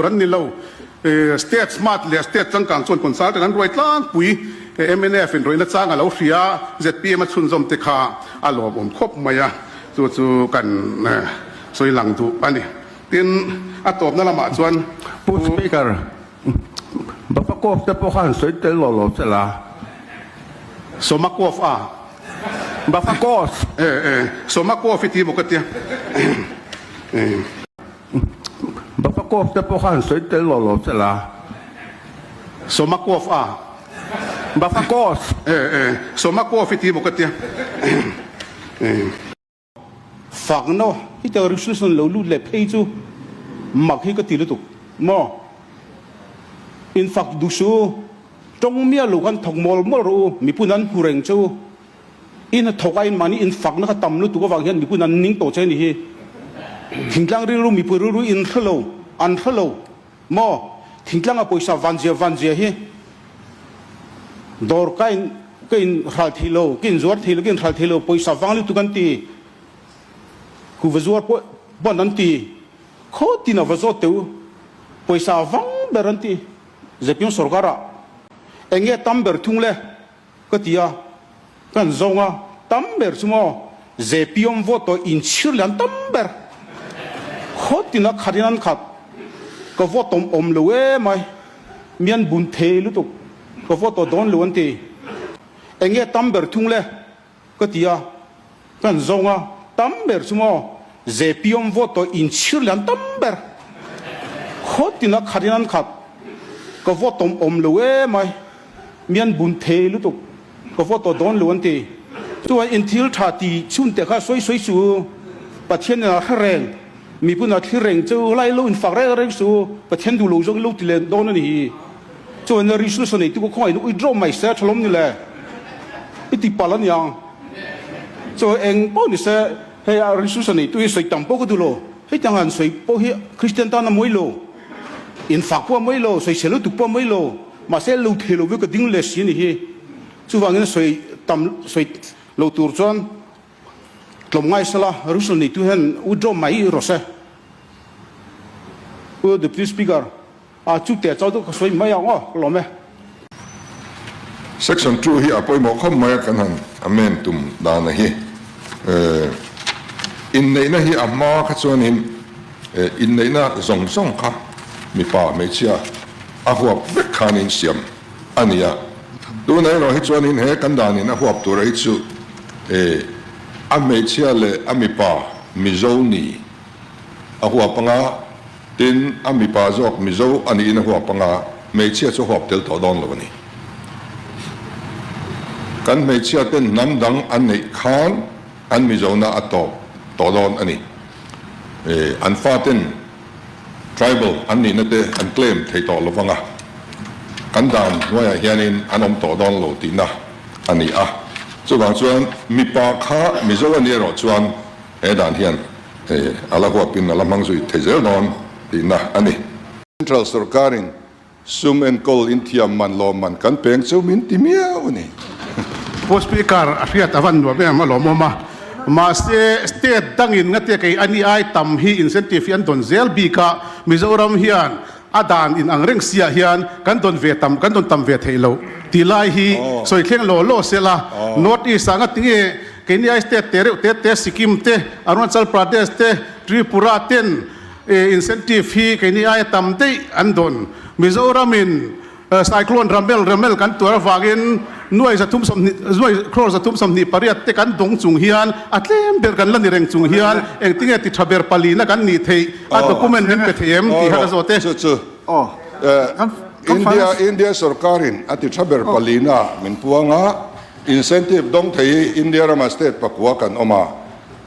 รันนี่เราสเตทสมาร์ทเลยสเตทจังกังส่วนคนสาแต่นั้นรวยล้านปุ๋ยMNF เป็นรวยนัดสร้างเราเสียZPมาชุนจอมเตะขาอารมณ์ผมครบมา呀จู่ๆกันนะสวยหลังถูกอันนี้ทีนอัตบนั่นละมาส่วนผู้สปีกเกอร์บัฟกอฟจะพอขันสวยเตลหล่อๆเสร็จละสมักวฟบัฟกอฟสมักวฟิตีบุกเตียบัฟกอฟจะพอขันสวยเตลหล่อๆเสร็จละสมักวฟบัฟกอฟสมักวฟิตีบุกเตียฝังเนาะที่เจอริสุสนเหลวลุดเล็บให้จูหมักให้ก็ตีลุตุมออินฝักดูสูจงเมียลูกกันถกมอลมอรูมีผู้นั้นผู้เร่งจูอินถกไอ้มานี่อินฝักนักตำลุตุก็ฟังเห็นมีผู้นั้นนิ่งโตใจนี่ทิ้งกลางเรื่องมีผู้รู้อินทะโลอันทะโลมอทิ้งกลางอ่ะปุยสาวันเจียเฮดอร์กินรัลทิโลกินจวดทิโลกินรัลทิโลปุยสาวังลุตุกันตีกูวจวดปนนั้นตีโคตรน่าวจวดเตวปุยสาวังเบรันตีเจ็บยงสรการะเอ็งเงี้ยตั้มเบรทุ่งเล่ก็ตีอ่ะกันจงอ่ะตั้มเบรสมอเจ็บยงวอตัวอินชิลยันตั้มเบรโคตรน่าขัดยันขัดก็วอตอมเลวไหมมีอันบุญเทลุตุก็วอตัวโดนล้วนตีเอ็งเงี้ยตั้มเบรทุ่งเล่ก็ตีอ่ะกันจงอ่ะตั้มเบรสมอเจ็บยงวอตัวอินชิลยันตั้มเบรโคตรน่าขัดยันขัดก็วอตอมเลวไหมมีอันบุญเทลุตุก็วอตัวโดนล้วนตีตัวอินทิลชาติชุนเตะข้าสวยสูประเทศน่ะแรงมีผู้นักที่เร่งจะไล่ลูกอินฝักแรงสูประเทศดูลูกจงลูกที่เล่นโดนนี่จนในริสุสนิที่กูคอยนุ้ยดรอมไม่เสียฉลมนี่แหละอิติปาลันยังจนเองป้อนนี่เสียให้ริสุสนิตัวสวยต่ำพวกดูโลให้จังหันสวยพวกคริสเตียนตานมวยโลอินฝักพวกมวยโลสวยเสียลูกตุกพวกมวยโลมาเสียลูกเทโลวิกดิ้งเลสนี่ฮีจู่ว่าเงินสวยต่ำสวยลูกตัวจนกลมง่ายสละริสุสนิตัวเห็นอุดรไม่รอเสThe Prime Speaker จุดเตะเจ้าตัวสวยไม่ยังอ๋อหล่อไหม Section 2 hi apoi mo khom mai kan han amen tum da na hi in nei na hi amma kha chuan in in nei na zong kha mi pa me chia a huap bek khan in siam ania tu nei no hi chuan in he kan dan in a huap tu rai chu a me chia le a mi pa mi zo ni a huap nga tin a mi pa jok mi zo ani in a huap nga me chia chu huap tel to don lo niกันไม่เชื่อเต้นน้ำดังอันนี้ขานอันมีเจ้าหน้าต่อดอนอันนี้อันฟ้าเต้น tribal อันนี้นั่นเต้อันเคลมที่ต่อระวังกันดานว่าอย่างเฮียนินอันอมต่อดอนโลตีนะอันนี้ส่วนส่วนมีปากข้ามีเจ้าอันนี้รอส่วนด่านเฮียนอะไรก็เป็นอะไรมั่งสุดที่เจ้าดอนตีนะอันนี้ Central สุรการินซุ่มเอ็นโกลอินเทียมมันลมมันกันเพียงเจ้ามินติเมียวนี่ผู้สปีกเกอร์เรียกตะวันว่าเป็นมาหล่อมาสเตทดังอินงั้นเตะไอ้อันนี้ไอ้ตั้มฮีอินเซนติฟยันโดนเซลบีกะมิโซรัมเฮียนอาดานอินอังเร่งเสียเฮียนกันโดนเวตัมกันโดนตัมเวทเฮโลตีไลฮีสวยเข่งโลเซล่าโนดอีสังกัดที่เกนี่ไอ้สเตทเตสิกิมเตอรุณาประเทศเตทริปุระเตนอินเซนติฟฮีเกนี่ไอ้ตั้มเตอันโดนมิโซรัมินไซโคลนรัมเบลกันตัวฟากินหน่วยจะทุ่มสมหน่วยครอจะทุ่มสมนิปริยัติกันดงจุงเฮียนอัตเลมเบอร์กันลันนี่เร่งจุงเฮียนเองที่เงติดทะเบียนปาลีนักกันนี่เทอัตกุเมนเห็นเปทีเอ็มที่ฮาร์โซเตอินเดียสุรการินอัติทะเบียนปาลีน่ะมันพวงอินเซนทีฟดงเทอินเดียรามาสเตทปักวัวกันออกมา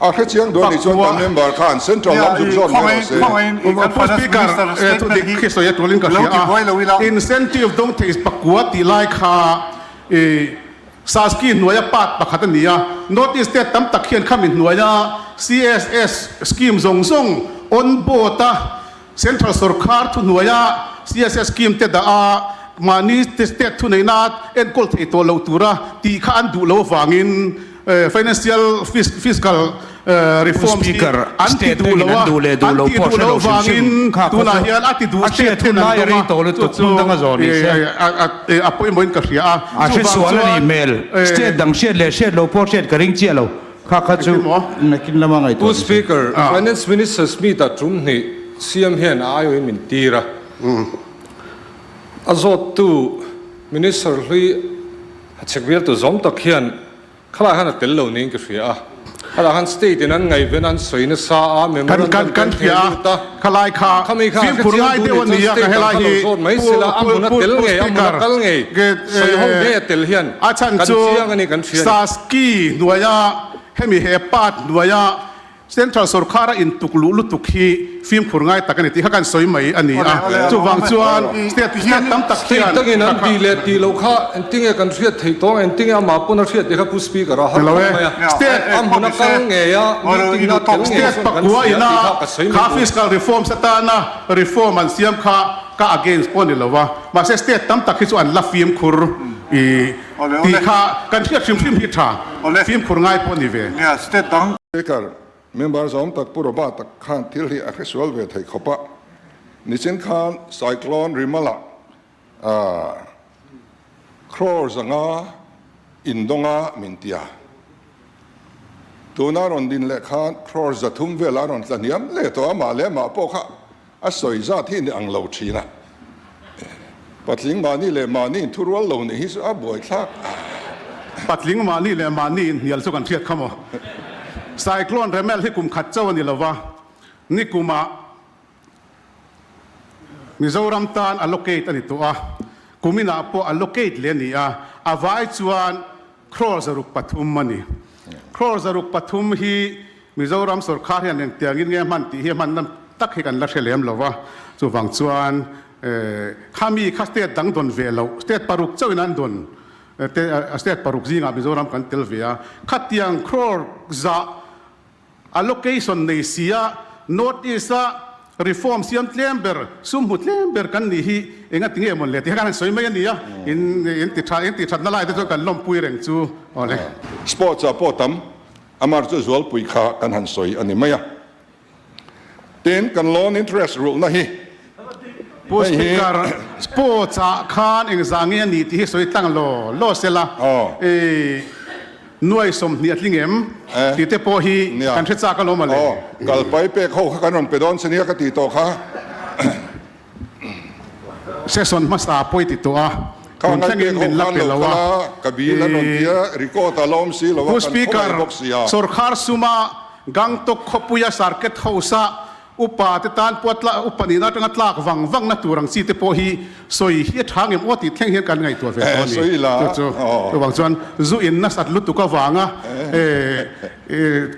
อาแค่เชียงด้วยนี่ชวนตามเมมเบอร์ข้านเซ็นทรัลลับจุดจอดไม่เอาเสียผู้สปีกเกอร์ทุกที่คิดสวยตัวลิงก์กันอินเซนทีฟดงเทสปักวัวที่ไล่ข้าซาสกีหน่วยปัดปักขัดนี่โน้ตอิสเตตตั้มตักเขียนข้ามินหน่วย CSS สกีมซงอนโบตาเซ็นทรัลสุรคาร์ทุหน่วย CSS สกีมเตดมานี่สเตตทุนในนัดเอ็นกอลเทตัวเลวตัวระตีข้าอันดูเลวฟังอินfinancial fiscal reform speaker anti state du lo wa du le portion of wangin tu na hian ati du state thun lai ri to lu tu dang zoni appointment ka ria a she sual ni email state dang shed le shed lo portion ka ring che lo kha chu nakin lama ngai to Speaker, Finance Minister Smith at Trumni, CM Hen ayo in Mintira. Azot tu Minister Hui Chekbir to Zom Takian, Kalahan at Tello Ninkafia. Kalahan State in Angai Venan Soin Sa member kan pia kalai kha film purngai te on ya ka hela hi Maisila Amuna Telnge Amuna Kalnge. So Hong Day Telhian. achan chu saski nuaya hemi he pat nuaya central sarkar in tuklu lu tukhi film purngai takani ti hakan soi mai ani a chu wang chuan state tam tak State khian tangin an dile ti lokha entinge kan thriat thei tong entinge ma puna thriat dekha pu speaker ha state am huna kal nge ya meeting na tel nge state pakua ina kha fiscal reform satana reform an siam kha ka against pon lawa ma se state tam tak hi chu an la film khur i ti kha kan thiat film hi tha film khur ngai pon ni ve Speaker, members of the Puroba, the Khan Tilhi, a Hisual Vete Kopa, Nisin Khan, Cyclone Rimala, Crozanga, Indonga, Mintia. Tunar on Din Lekhan, Croz the Tumvela on Laniam, Leto Amalema Poka, a Soizat in the Anglo China. But Ling Mani Le Mani, Turwal Lone, he's a boy clerk. ปัดลิงมานี่แหละมานี่เหี่ยวสุกันเทียดเข้ามาไซโคลนเรเมลที่กุมขัดเจ้านี่ละวะนี่กุมามิโซรัมตาน allocate อันนี้ตัวกุมินาพอ allocate เลียนี่อาวายจวนครอสรุปปฐุมมันนี่ครอสรุปปฐุมฮีมิโซรัมสุรคาร์ยันเตียงเงี้ยมันตีเฮียมันนั่นตักให้กันลักเฉลียมละวะจูฟังจวนข้ามีข้าสเตตดังดนเวลสเตตปารุกเจ้านั้นดนแต่สเตตปารุกซิงมิโซรัมกันเทลเวียขัดยังครอสallocation ในเสีย notice reform เสียมเทมเบอร์ซุ่มหุดเทมเบอร์กันนี่ฮีเองก็ถึงเอหมดเลยที่การสวยไม่ยันนี่อินติดชัดนั่นแหละที่ตัวกันล้มปุยแรงจูอะไร Sports are potom, Amar zual puika kan han soi ani maya. Then kan loan interest rule na hi. ผู้สปีกเกอร์สปอร์ตคานเองสังเงียนี่ที่สวยตั้งโลเซล่าหน่วยสมเนี่ยลิงเอ็มที่เตปอฮีกันเทจากกันลงมาเลย กัลไปเปเขากันนนไปโดนเสนียกติโตค่ะ เซสอนมาสาปอยติดตัวคนทั้งเงินเป็นลักเป็นละวะ กับบีและนนทีริโกตาลอมซีละวะ ผู้สปีกเกอร์สุรคาร์สุมากังตกขบุยาสารเกตเฮาซาอุปาติตานปวดละอุปนินาตั้งตลากวังนัตุรังสีเตปอฮีสวยเฮียทางเอ็มอติดแข่งเฮียกันไงตัวเฟรนนี่ตัวบางส่วนจูอินนัสัตลุตุกวัง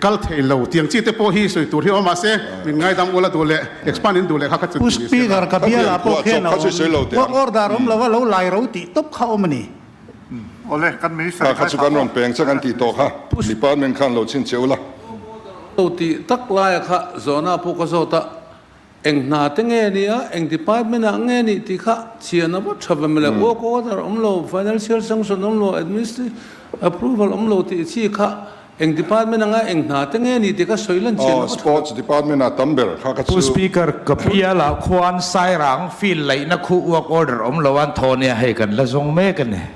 กัลเทลล์เตียงสีเตปอฮีสวยตัวที่ว่ามาเซ่เป็นไงตามอุลาตัวเล่ expand อินตัวเล่ข้าก็จะ ผู้สปีกเกอร์กับเบียร์ลาโปเคนเอาว่าออร์ดาร์มแล้วว่าเราไล่เราติตบเข้ามันนี่ Oleh kan minister ข้าสุกันรอนแปลงสักกันติโตค่ะดิปาร์ตเมนต์ขันเราชินเชียวละ ti tak lai kha zona pu ka zota eng na te nge ni a eng department a nge ni ti kha chiana ba thavam le ko order omlo financial sanction omlo administrative approval omlo ti chi kha eng department nga eng na te nge ni ti ka soilan chiana sports department a tamberข้าก็ ผู้สปีกเกอร์กับเบียร์ละควันไซรังฟิลไหลนักคู่วักออเดอร์ละวันทอเนี่ยให้กันละทรงเมกันเนี่ย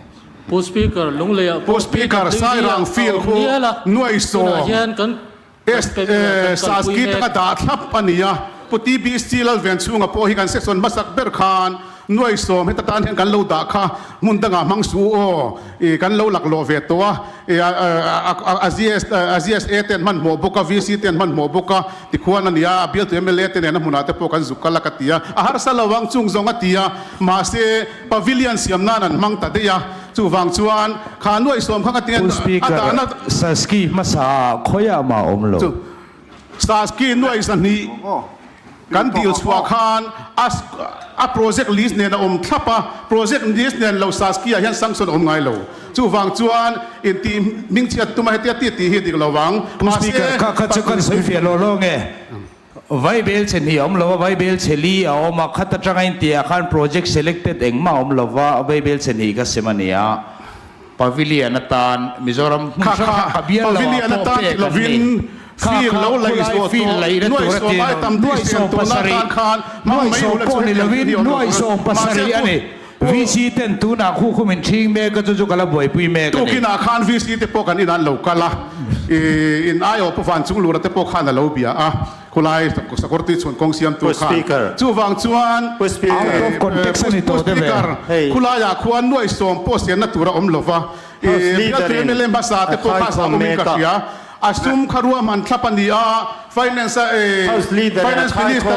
ผู้สปีกเกอร์ลงเลยผู้สปีกเกอร์ไซรังฟิลคู่หน่วยโซ่สาสกีตกระดาษทับปัญญาปุติบีสตีลเวนซูงะพอฮิกันเซ็กซอนมาสักเบอร์คานหน่วยโซ่ให้ตาตานเห็นกันโลดาค่ะมุนดังมังสูโอกันโลหลักโลเวตัวอาเซียสเอเตนมันโมบุกวีซีเตนมันโมบุกที่ควรนั่นยาเบียตัวเอเมเลเตนนะมุนาเตปกันจุกลักตียอาหารสลัวังจุงจงตียมาเซปาวิลิอันเสียมนานันมังตัดยาจูวังจวนขาหน่วยโซ่ข้างตีย ผู้สปีกเกอร์สาสกีมาสาขอยามาอมโล สาสกีหน่วยสันนี้กันดีลสวาคานโปรเจกต์ลิสต์เนี่ยนะทับโปรเจกต์ลิสต์เนี่ยเราสาสกียันสังสรรค์ไงเราจูวังจวนอินทีมิงเชียตุมาเตียตีเฮดิกเราวัง ผู้สปีกเกอร์ข้าจะกันสุยเฟียโลโลเงไวเบลเชนีอมโลว่าไวเบลเชลีเอามาขัดจังไงตีอาคารโปรเจกต์ selected เองมาอมโลว่าไวเบลเชนีก็เสมันเนี่ยปาวิลียนตานมิโซรัม ปาวิลียนตานเราวิน feel lo lai so feel lai na noi tura so ti mai tam noi ti so sem to na pasari kan khan noi so po ni lovin noi so pasari ani VC ten tu na khu min thing me ka chu kala boy pui me ka tu ni kina khan VC te po kan inan lo kala in ayo po fan chung lu ra te po khan lo bia a kulai sa korti chun kong siam tu khan chu wang chuan out of context ani to de ve kulai ya khuan noi som po sian na tura om lova ya te me lem basa te po kha sa mi ka ya asum kharua man thlapania finance finance minister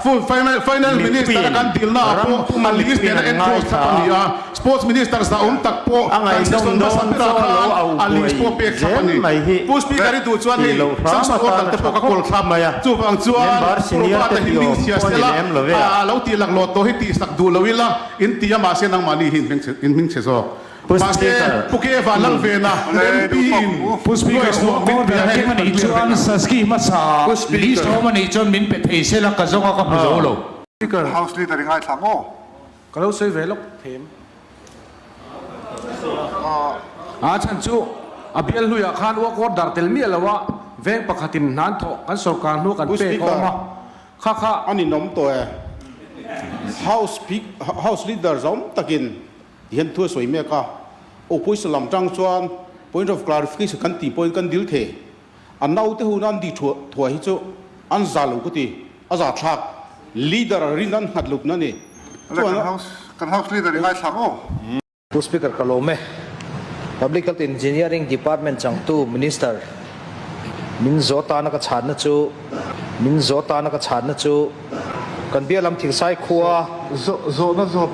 full finance minister kan dilna po list na enforce thlapania sports minister sa tak po kan season basa pira kha list po pe thlapani po speaker tu chuan hi sang so order te po ka kol thlap chu wang chuan pro ta himing sia stela lo ti lak lo to hi ti sak du lowila in ti ma se nang mani hin ming che zo Puke valang vena MP puspika so min pe he mani chuan saski ma sa list ho mani chon min pe thei se la ka zonga ka mu zo lo House leader ngay thang o. Kalau saya velok them. Chan chu abial hu ya khan wa ko dar tel mi alawa veng pakhatin nan tho kan sarkar nu kan pe ko ma kha ani nom to house leader zom takin hian thua soi me ka opposition lam tang chuan point of clarification kan ti point kan dil the anau te hu nan di thua hi chu an zalo ko ti aza thak leader rin an hat lup na ni Kan house leader ngay thang o. Speaker Kalome, Public Health Engineering Department Changtu Minister, Min Zota na ka chhan na chu, kan bia lam thing sai khuwa Zo na zo.